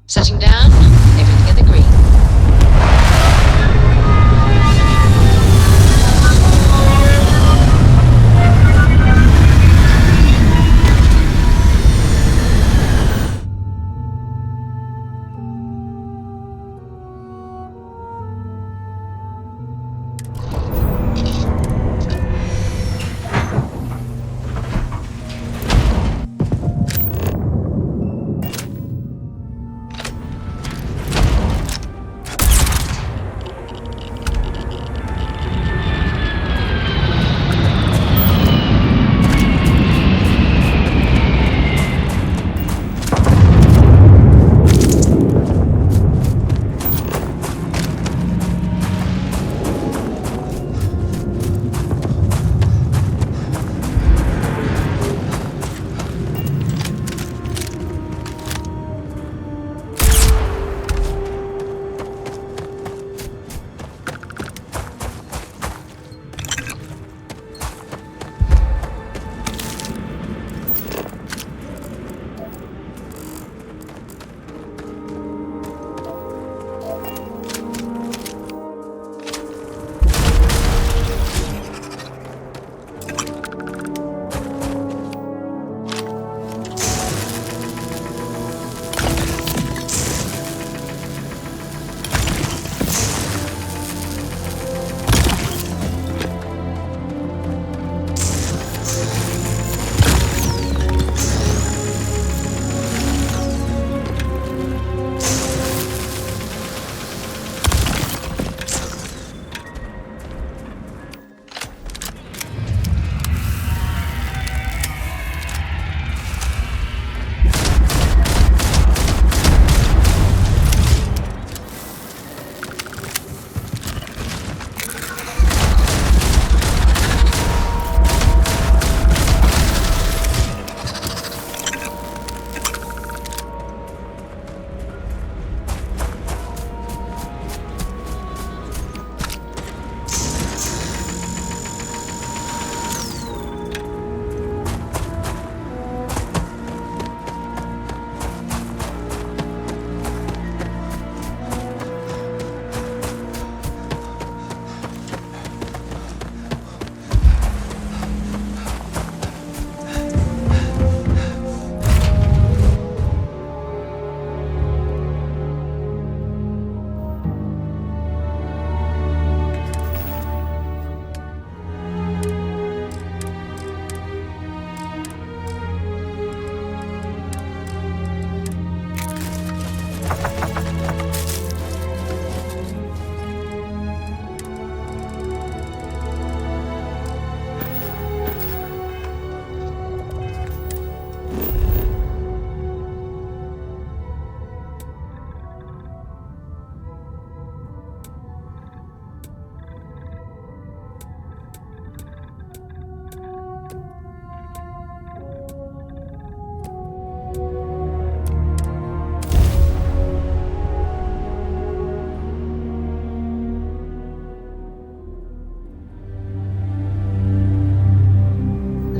Setting down, everything in the green.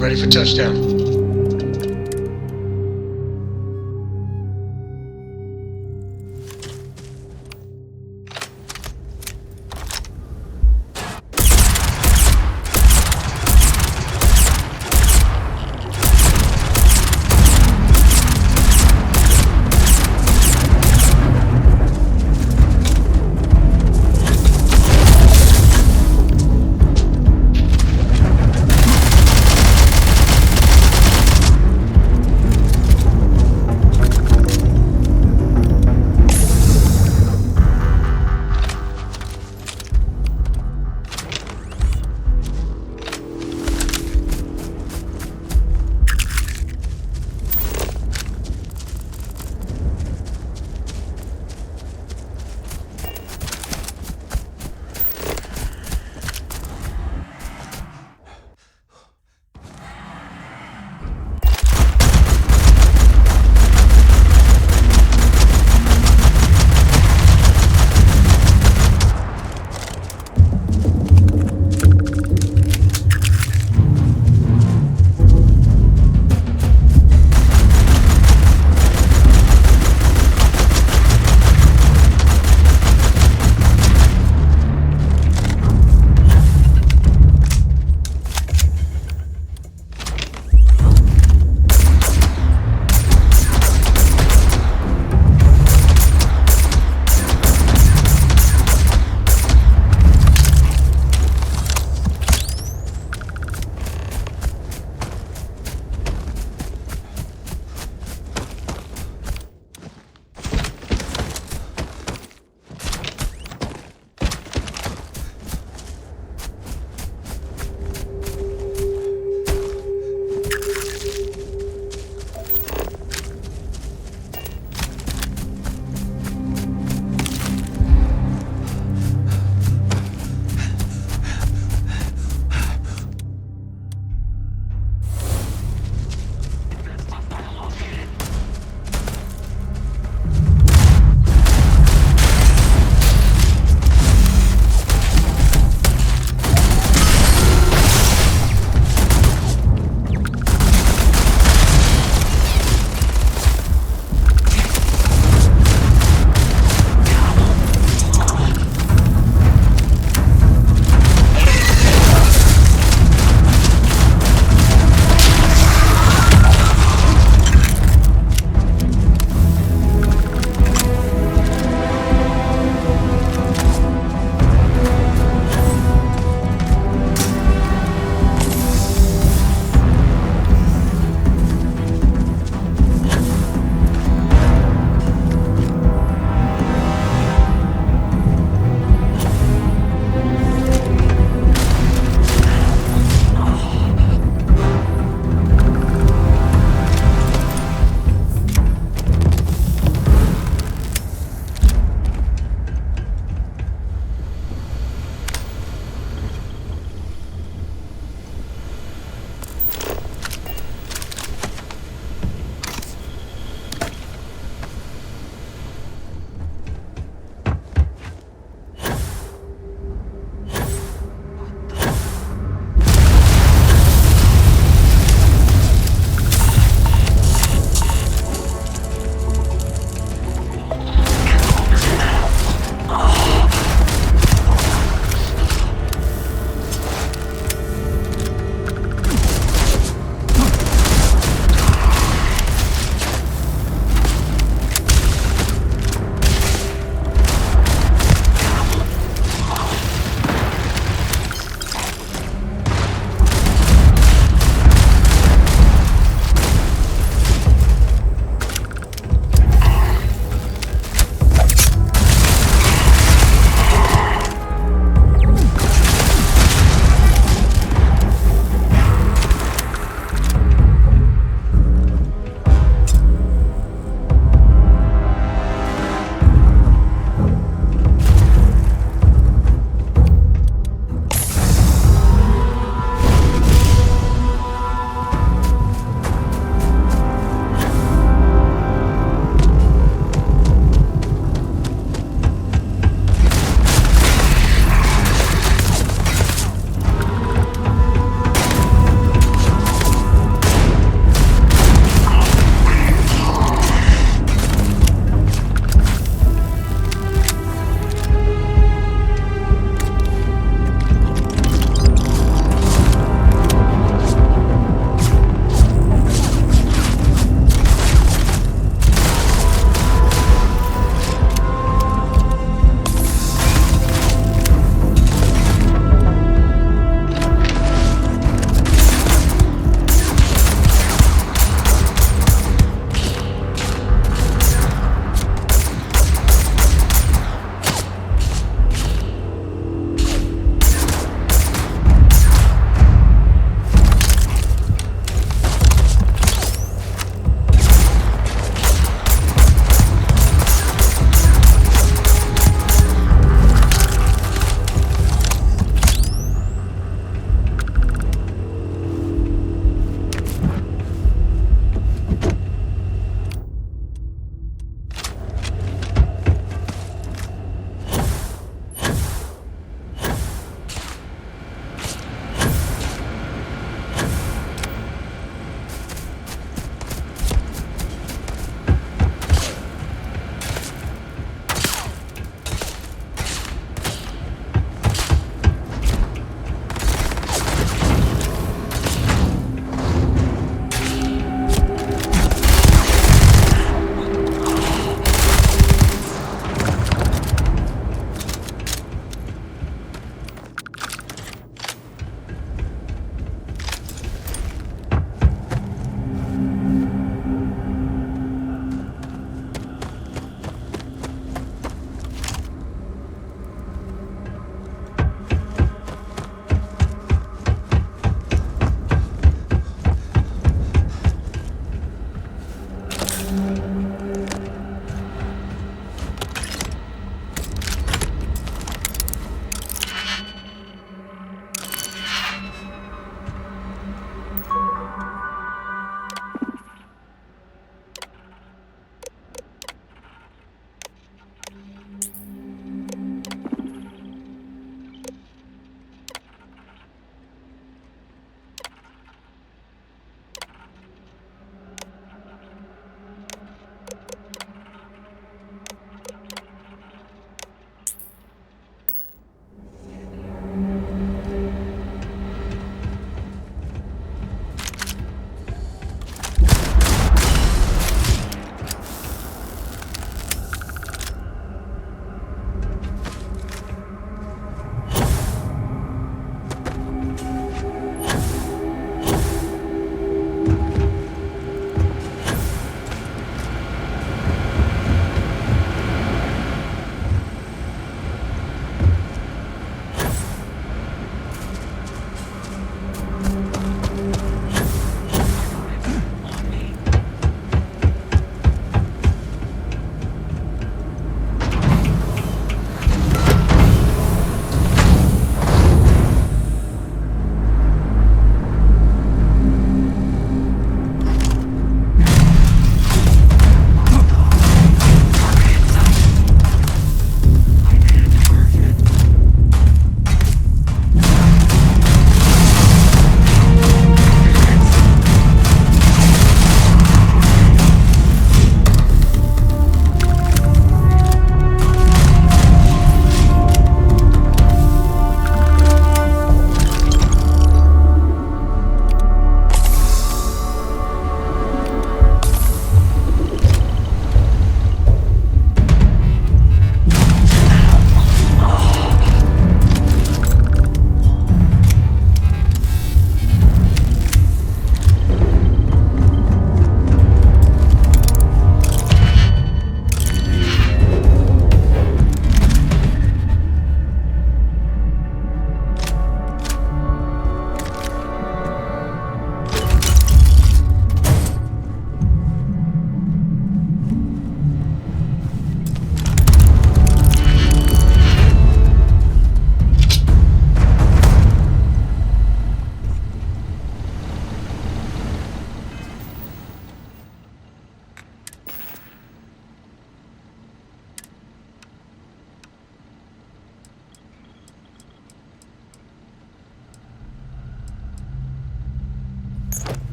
Ready for touchdown.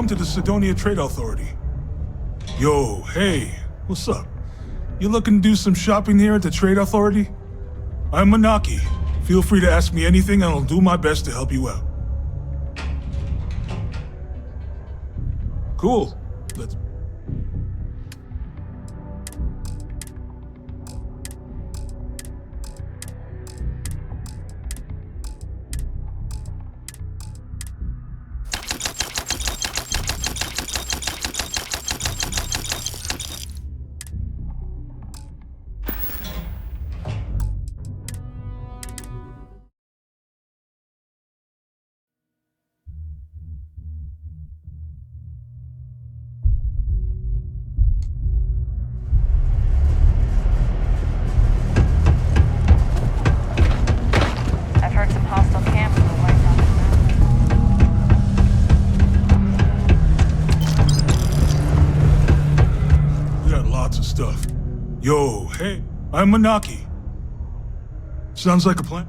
Welcome to the Cydonia Trade Authority. Yo, hey, what's up? You looking to do some shopping here at the Trade Authority? I'm Manaki. Feel free to ask me anything and I'll do my best to help you out. Cool. Let's... Yo, hey, I'm Manaki. Sounds like a plan.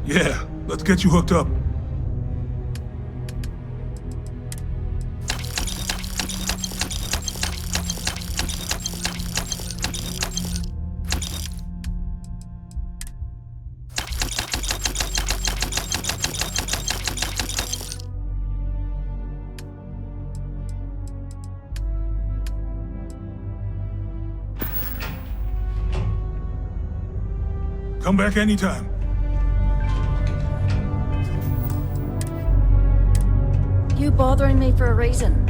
Yeah, let's get you hooked up. Come back anytime. You bothering me for a reason?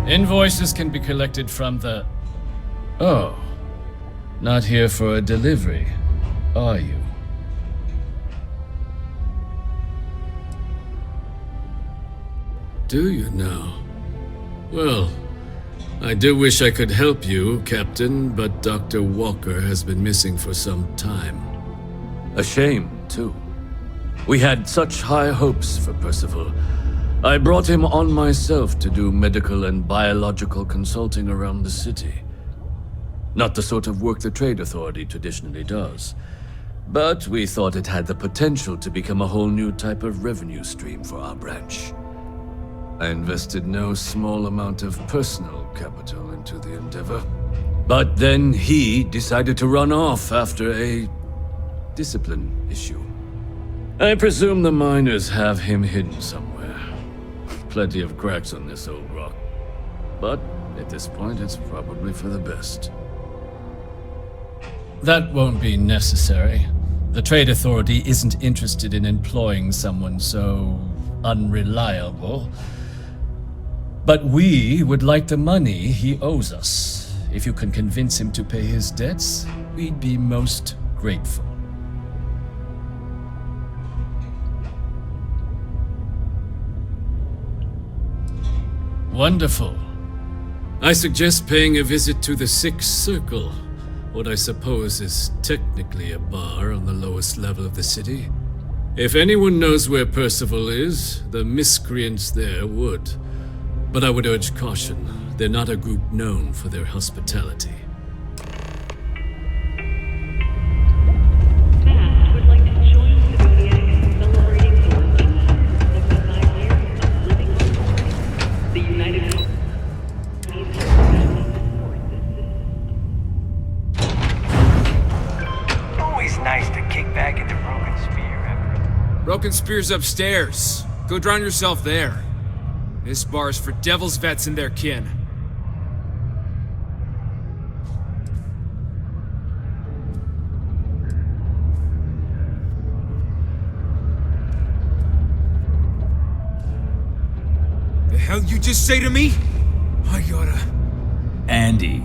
Invoices can be collected from the... Oh. Not here for a delivery, are you? Do you now? Well, I do wish I could help you, Captain, but Dr. Walker has been missing for some time. A shame, too. We had such high hopes for Percival. I brought him on myself to do medical and biological consulting around the city. Not the sort of work the Trade Authority traditionally does. But we thought it had the potential to become a whole new type of revenue stream for our branch. I invested no small amount of personal capital into the endeavor. But then he decided to run off after a discipline issue. I presume the miners have him hidden somewhere. Plenty of cracks on this old rock. But at this point, it's probably for the best. That won't be necessary. The Trade Authority isn't interested in employing someone so unreliable. But we would like the money he owes us. If you can convince him to pay his debts, we'd be most grateful. Wonderful. I suggest paying a visit to the Sixth Circle, what I suppose is technically a bar on the lowest level of the city. If anyone knows where Percival is, the miscreants there would. But I would urge caution. They're not a group known for their hospitality. Matt would like to join Cydonia in celebrating the origins of the 75 years of living on the United States. Always nice to kick back at the Broken Spear after. Broken Spear's upstairs. Go drown yourself there. This bar's for Devil's vets and their kin. The hell you just say to me? I gotta... Andy,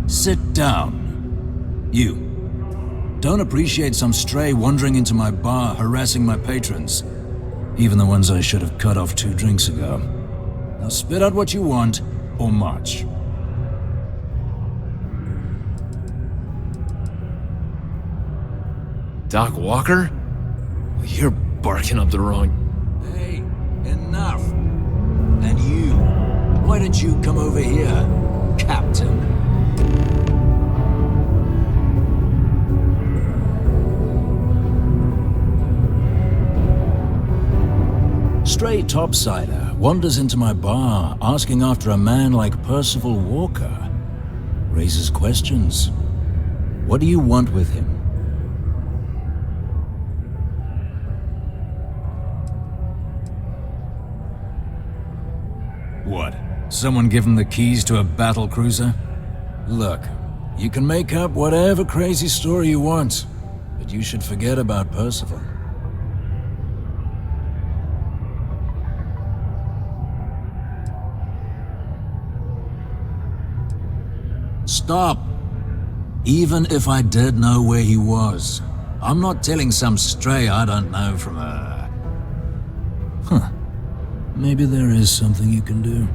sit down. You. Don't appreciate some stray wandering into my bar, harassing my patrons. Even the ones I should have cut off 2 drinks ago. Now spit out what you want, or march. Doc Walker? You're barking up the wrong... Hey, enough! And you, why don't you come over here, Captain? Stray topsider wanders into my bar asking after a man like Percival Walker. Raises questions. What do you want with him? What? Someone give him the keys to a battle cruiser? Look, you can make up whatever crazy story you want, but you should forget about Percival. Stop! Even if I did know where he was, I'm not telling some stray I don't know from a... Huh. Maybe there is something you can do.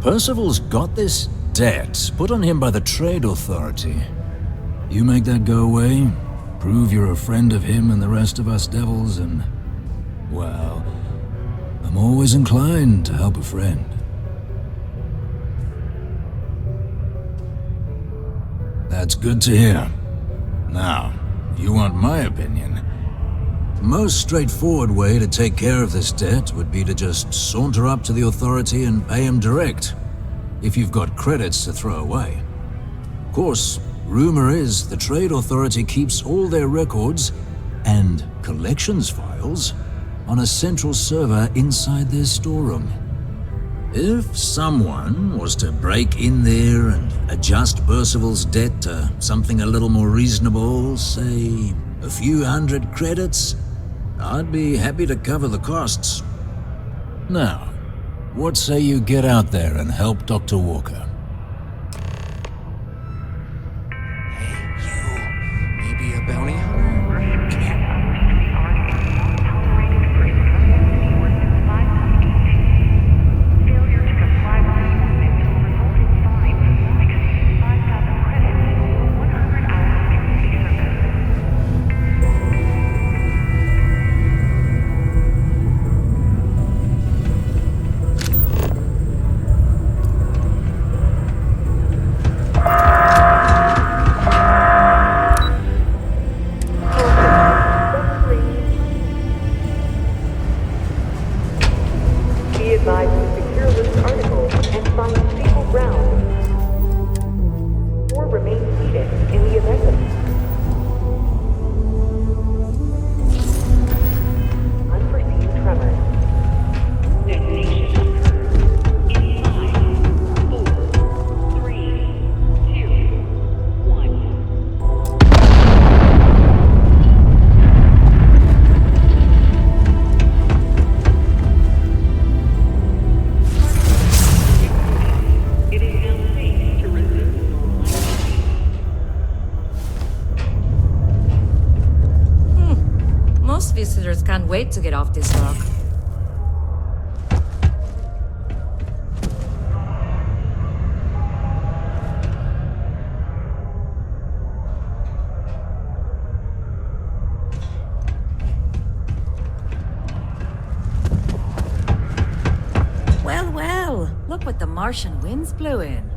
Percival's got this debt put on him by the Trade Authority. You make that go away, prove you're a friend of him and the rest of us devils, and... well, I'm always inclined to help a friend. That's good to hear. Now, if you want my opinion, the most straightforward way to take care of this debt would be to just saunter up to the authority and pay him direct, if you've got credits to throw away. Of course, rumor is the Trade Authority keeps all their records and collections files on a central server inside their storeroom. If someone was to break in there and adjust Percival's debt to something a little more reasonable, say a few hundred credits, I'd be happy to cover the costs. Now, what say you get out there and help Dr. Walker? Hey, you. Maybe a bounty hunter? Visitors can't wait to get off this rock. Well, well, look what the Martian winds blew in.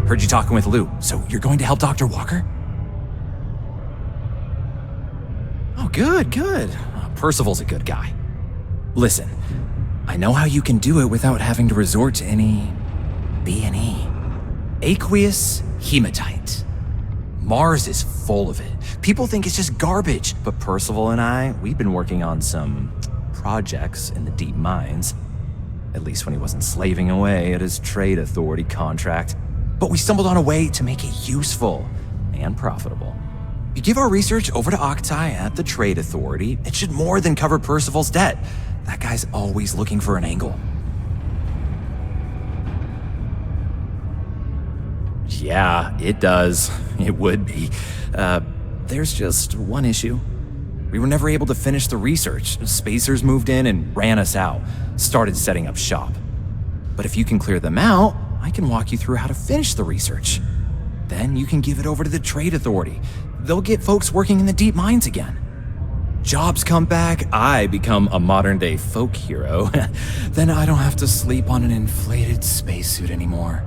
Heard you talking with Lou, so you're going to help Dr. Walker? Oh, good. Percival's a good guy. Listen, I know how you can do it without having to resort to any B&E. Aqueous hematite. Mars is full of it. People think it's just garbage, but Percival and I, we've been working on some projects in the deep mines. At least when he wasn't slaving away at his trade authority contract. But we stumbled on a way to make it useful and profitable. You give our research over to Octai at the trade authority, it should more than cover Percival's debt. That guy's always looking for an angle. Yeah, it does. It would be. There's just one issue. We were never able to finish the research. Spacers moved in and ran us out. Started setting up shop. But if you can clear them out, I can walk you through how to finish the research. Then you can give it over to the trade authority. They'll get folks working in the deep mines again. Jobs come back, I become a modern-day folk hero. Then I don't have to sleep on an inflated spacesuit anymore.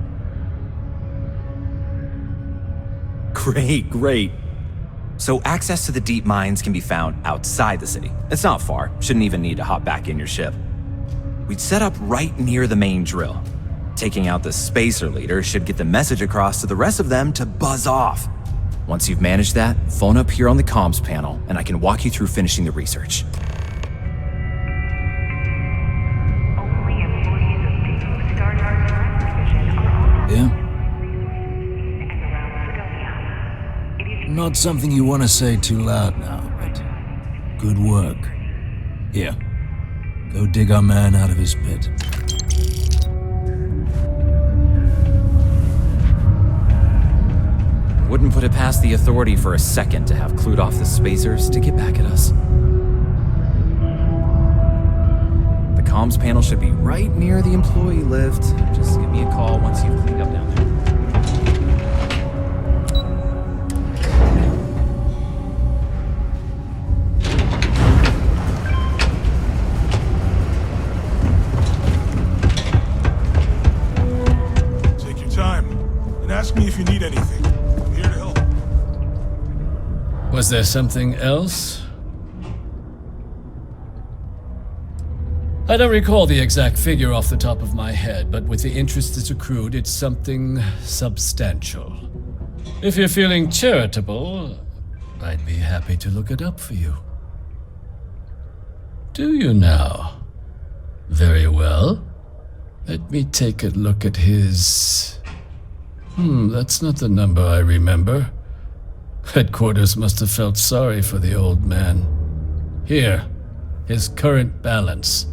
Great. So access to the deep mines can be found outside the city. It's not far, shouldn't even need to hop back in your ship. We'd set up right near the main drill. Taking out the spacer leader should get the message across to the rest of them to buzz off. Once you've managed that, phone up here on the comms panel and I can walk you through finishing the research. Only employees of Depot Star Direct Division are on Yeah? It is Not something you want to say too loud now, but good work. Here, go dig our man out of his pit. Wouldn't put it past the authority for a second to have clued off the spacers to get back at us. The comms panel should be right near the employee lift. Just give me a call once you've cleaned up down there. Take your time and ask me if you need anything. I'm here to help. Was there something else? I don't recall the exact figure off the top of my head, but with the interest it's accrued, it's something substantial. If you're feeling charitable, I'd be happy to look it up for you. Do you now? Very well. Let me take a look at his... that's not the number I remember. Headquarters must have felt sorry for the old man. Here, his current balance.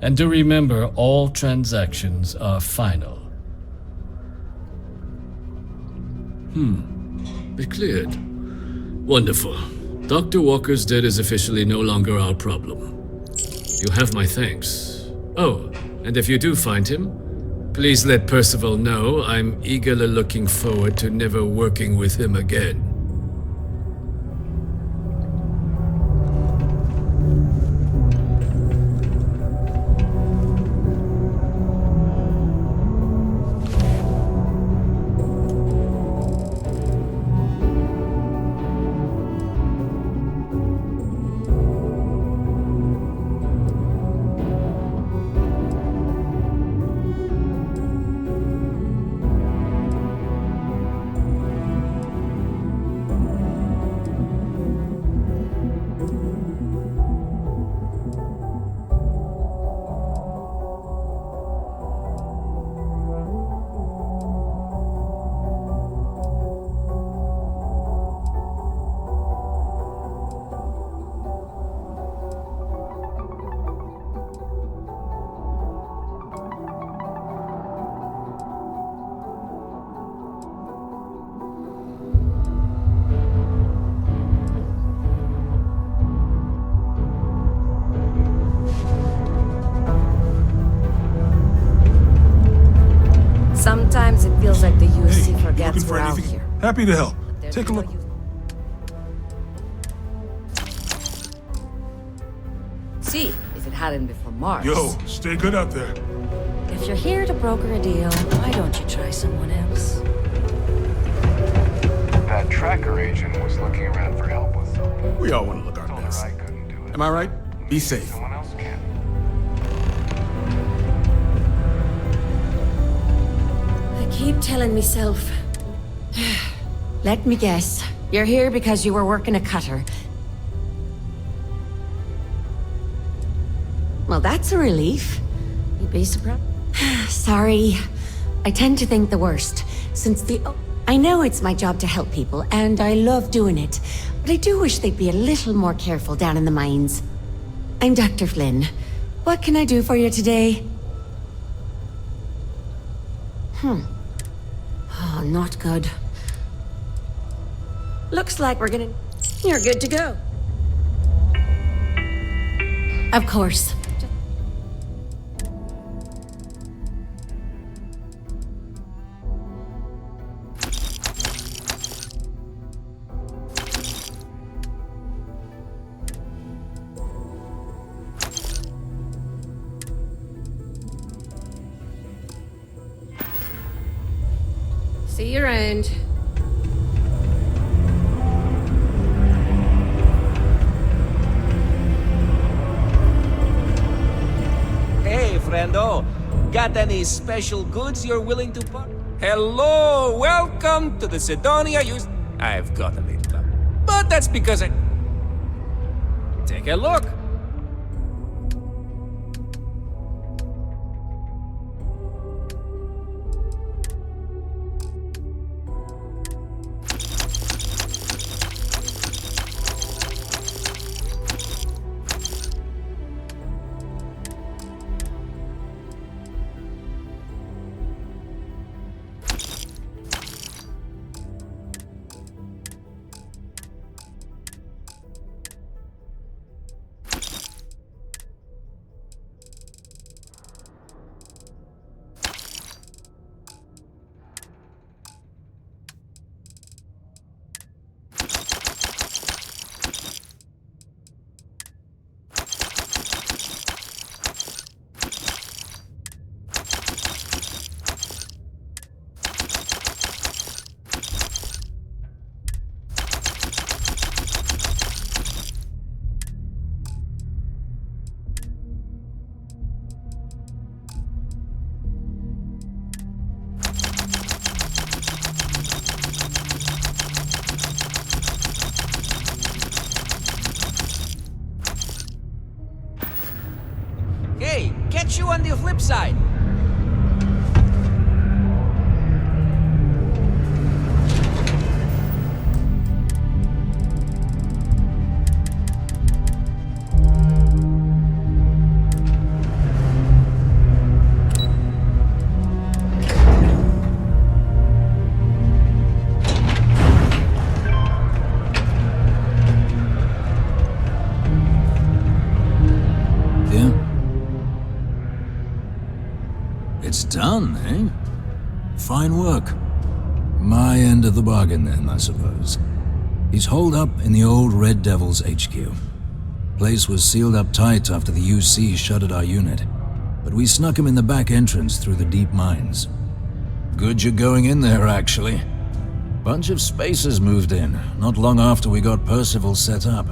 And do remember, all transactions are final. It cleared. Wonderful. Dr. Walker's debt is officially no longer our problem. You have my thanks. Oh, and if you do find him, please let Percival know I'm eagerly looking forward to never working with him again. Sometimes it feels like the UC Hey, forgets looking for we're out anything? here. Happy to help. There's Take a no look. use- See, if it hadn't been for Mars. Yo, stay good out there. If you're here to broker a deal, why don't you try someone else? That tracker agent was looking around for help with something. We all want to look our Told her best. I couldn't do it. Am I right? Be safe. Someone else can. I keep telling myself. Let me guess. You're here because you were working a cutter. Well, that's a relief. You'd be surprised. Sorry. I tend to think the worst. I know it's my job to help people, and I love doing it. But I do wish they'd be a little more careful down in the mines. I'm Dr. Flynn. What can I do for you today? Oh, not good. Looks like you're good to go. Of course. See you around. Hey, friendo. Got any special goods you're willing to buy? Hello, welcome to the Sidonia I've got a little, but that's because I... Take a look. Hey, catch you on the flip side. It's done, eh? Fine work. My end of the bargain then, I suppose. He's holed up in the old Red Devil's HQ. Place was sealed up tight after the UC shuttered our unit, but we snuck him in the back entrance through the deep mines. Good you're going in there, actually. Bunch of spacers moved in, not long after we got Percival set up.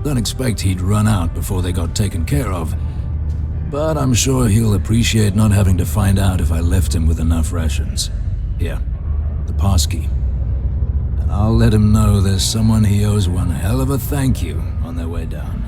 Don't expect he'd run out before they got taken care of, but I'm sure he'll appreciate not having to find out if I left him with enough rations. Here, the pass key. And I'll let him know there's someone he owes one hell of a thank you on their way down.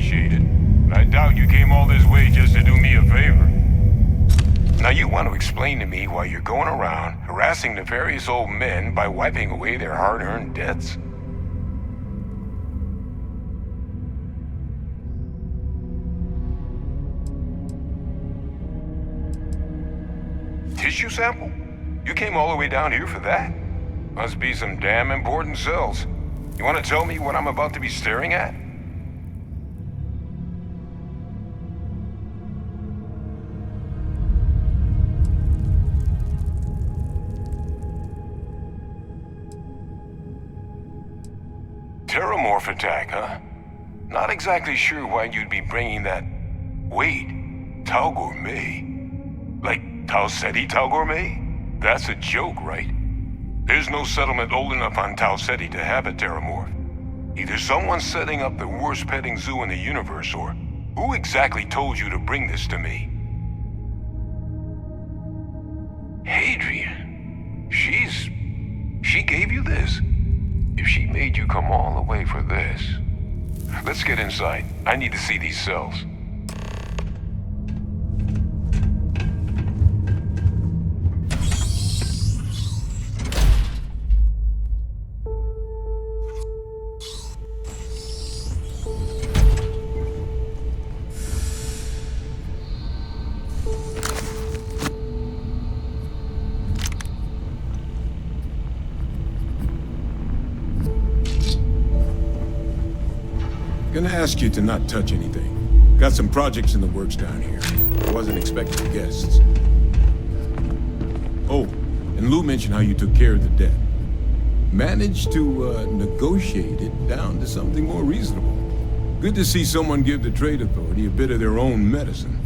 appreciate it. But I doubt you came all this way just to do me a favor. Now you want to explain to me why you're going around harassing nefarious old men by wiping away their hard-earned debts? Tissue sample? You came all the way down here for that? Must be some damn important cells. You want to tell me what I'm about to be staring at? Terramorph attack, huh? Not exactly sure why you'd be bringing that... Wait, Tau Gourmet? Like Tau Ceti Tau Gourmet? That's a joke, right? There's no settlement old enough on Tau Ceti to have a Terramorph. Either someone's setting up the worst petting zoo in the universe, or who exactly told you to bring this to me? Hadrian. She gave you this? If she made you come all the way for this... Let's get inside. I need to see these cells. Gonna ask you to not touch anything. Got some projects in the works down here. Wasn't expecting guests. Oh, and Lou mentioned how you took care of the debt. Managed to negotiate it down to something more reasonable. Good to see someone give the Trade Authority a bit of their own medicine.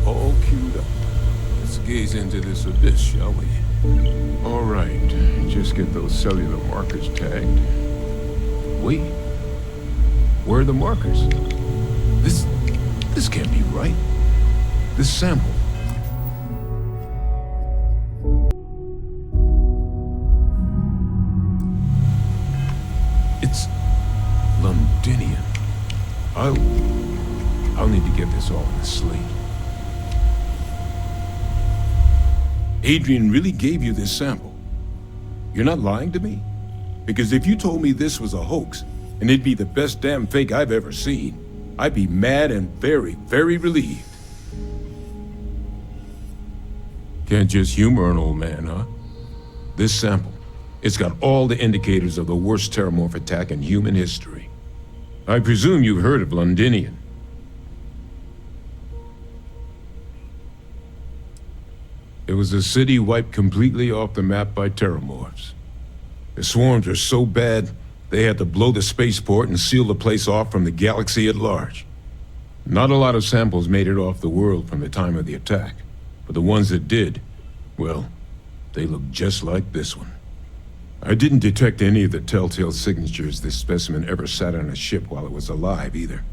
All queued up. Let's gaze into this abyss, shall we? All right, just get those cellular markers tagged. Wait, where are the markers? This can't be right. This sample. It's Londinian. I'll need to get this all in the slate. Adrian really gave you this sample. You're not lying to me? Because if you told me this was a hoax, and it'd be the best damn fake I've ever seen, I'd be mad and very, very relieved. Can't just humor an old man, huh? This sample, it's got all the indicators of the worst terramorph attack in human history. I presume you've heard of Londinian. It was a city wiped completely off the map by terramorphs. The swarms were so bad, they had to blow the spaceport and seal the place off from the galaxy at large. Not a lot of samples made it off the world from the time of the attack, but the ones that did, well, they look just like this one. I didn't detect any of the telltale signatures this specimen ever sat on a ship while it was alive, either.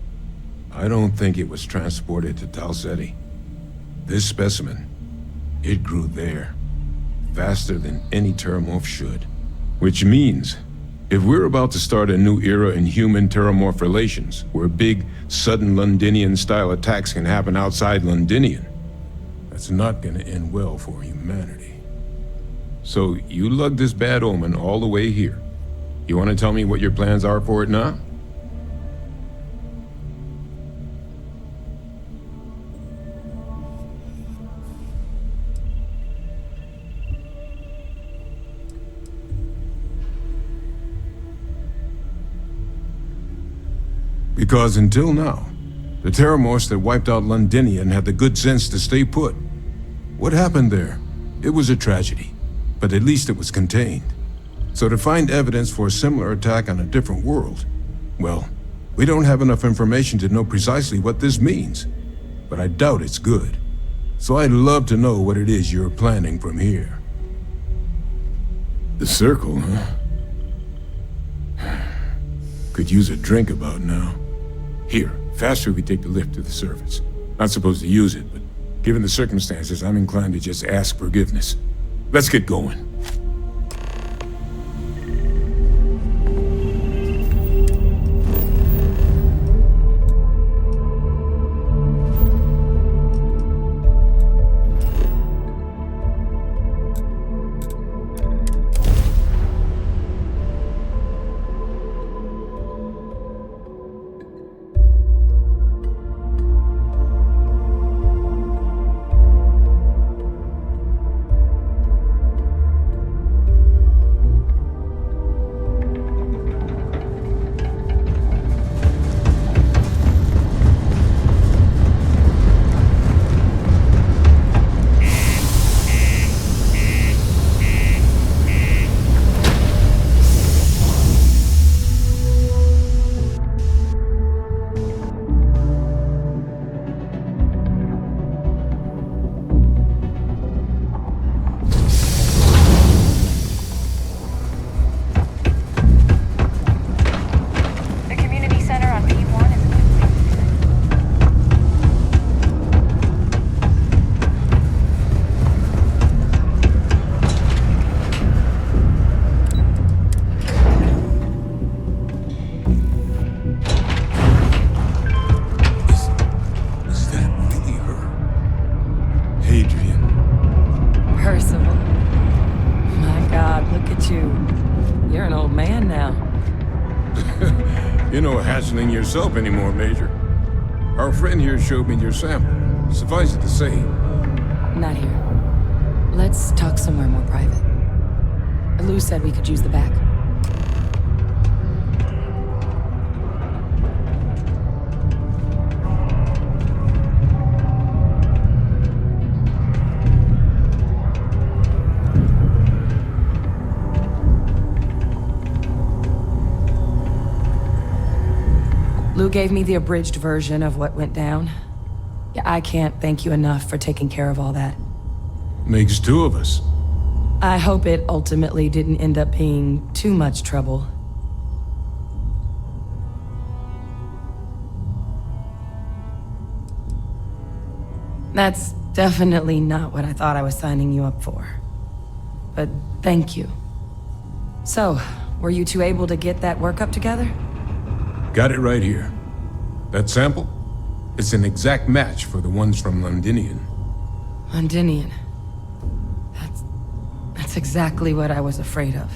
I don't think it was transported to Tau Ceti. This specimen, it grew there, faster than any terramorph should. Which means, if we're about to start a new era in human-terramorph relations, where big, sudden Londinian-style attacks can happen outside Londinian, that's not gonna end well for humanity. So, you lugged this bad omen all the way here. You wanna tell me what your plans are for it now? Because until now, the terramorphs that wiped out Londinian had the good sense to stay put. What happened there? It was a tragedy, but at least it was contained. So to find evidence for a similar attack on a different world, well, we don't have enough information to know precisely what this means. But I doubt it's good. So I'd love to know what it is you're planning from here. The circle, huh? Could use a drink about now. Here, faster we take the lift to the surface. Not supposed to use it, but Given the circumstances, I'm inclined to just ask forgiveness. Let's get going. Yourself anymore, Major. Our friend here showed me your sample. Suffice it to say. Not here. Let's talk somewhere more private. Lou said we could use the back. Lou gave me the abridged version of what went down. Yeah, I can't thank you enough for taking care of all that. Makes two of us. I hope it ultimately didn't end up being too much trouble. That's definitely not what I thought I was signing you up for. But thank you. So, were you two able to get that workup together? Got it right here. That sample? It's an exact match for the ones from Londinian. Londinian. That's exactly what I was afraid of.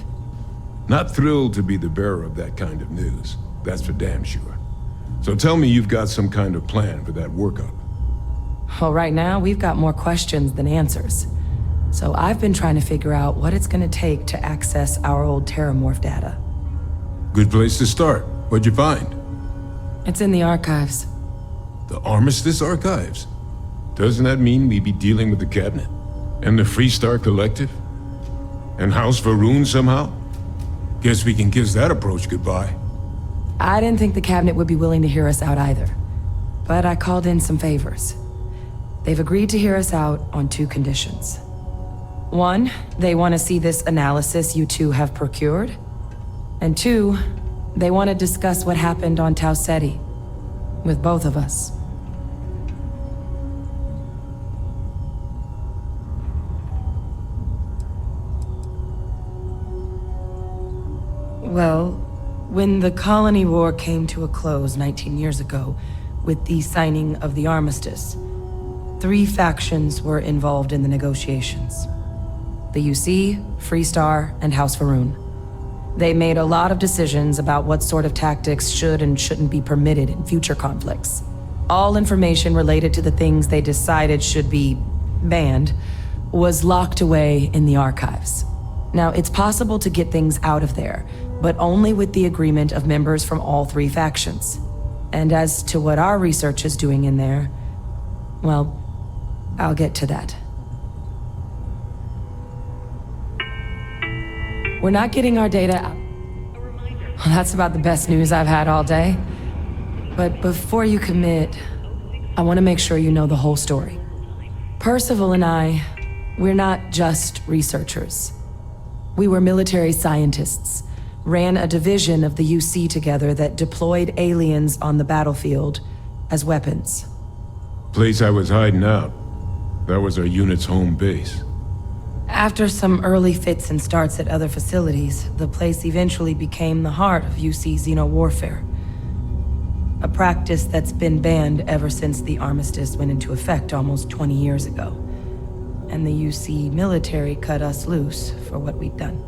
Not thrilled to be the bearer of that kind of news. That's for damn sure. So tell me you've got some kind of plan for that workup. Well, right now, we've got more questions than answers. So I've been trying to figure out what it's gonna take to access our old Terramorph data. Good place to start. What'd you find? It's in the archives. The Armistice Archives? Doesn't that mean we'd be dealing with the Cabinet? And the Freestar Collective? And House Varun somehow? Guess we can kiss that approach goodbye. I didn't think the Cabinet would be willing to hear us out either. But I called in some favors. They've agreed to hear us out on two conditions. One, they want to see this analysis you two have procured. And two, they want to discuss what happened on Tau Ceti with both of us. Well, when the colony war came to a close 19 years ago, with the signing of the armistice, 3 factions were involved in the negotiations. The UC, Freestar, and House Varun. They made a lot of decisions about what sort of tactics should and shouldn't be permitted in future conflicts. All information related to the things they decided should be banned was locked away in the archives. Now, it's possible to get things out of there, but only with the agreement of members from all 3 factions. And as to what our research is doing in there, well, I'll get to that. We're not getting our data out. Well, that's about the best news I've had all day. But before you commit, I want to make sure you know the whole story. Percival and I, we're not just researchers. We were military scientists, ran a division of the UC together that deployed aliens on the battlefield as weapons. Place I was hiding out. That was our unit's home base. After some early fits and starts at other facilities, the place eventually became the heart of UC xeno-warfare. A practice that's been banned ever since the armistice went into effect almost 20 years ago. And the UC military cut us loose for what we'd done.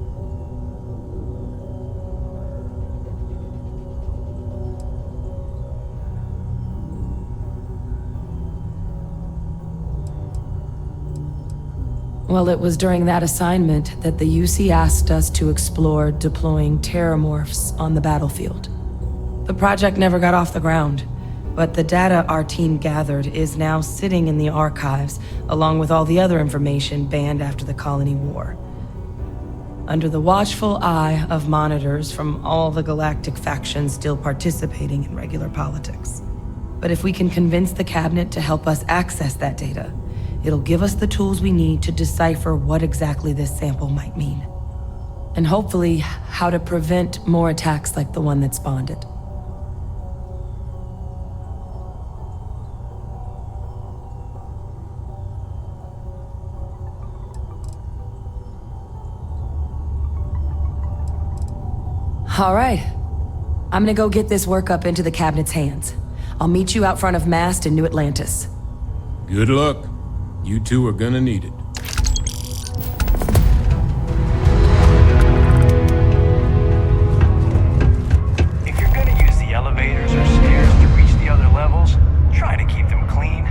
Well, it was during that assignment that the UC asked us to explore deploying terramorphs on the battlefield. The project never got off the ground, but the data our team gathered is now sitting in the archives, along with all the other information banned after the Colony War. Under the watchful eye of monitors from all the galactic factions still participating in regular politics. But if we can convince the cabinet to help us access that data, it'll give us the tools we need to decipher what exactly this sample might mean. And hopefully, how to prevent more attacks like the one that spawned it. All right. I'm gonna go get this work up into the cabinet's hands. I'll meet you out front of Mast in New Atlantis. Good luck. You two are gonna need it. If you're gonna use the elevators or stairs to reach the other levels, try to keep them clean.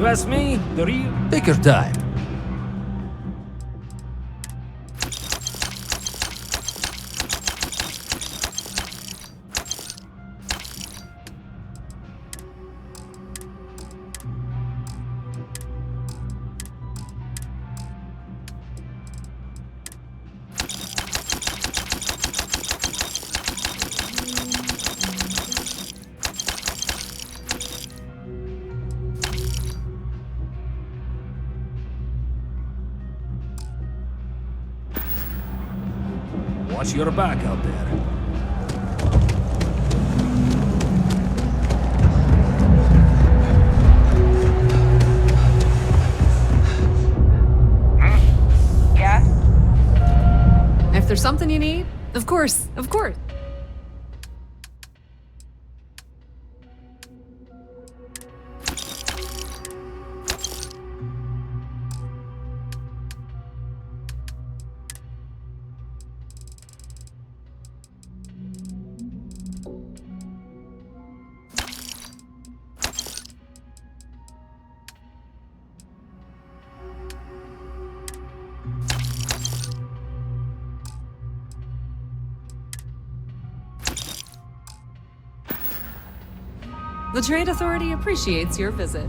you ask me, the real... Take your time. Watch your back out there. Yeah? If there's something you need, of course, of course. The Trade Authority appreciates your visit.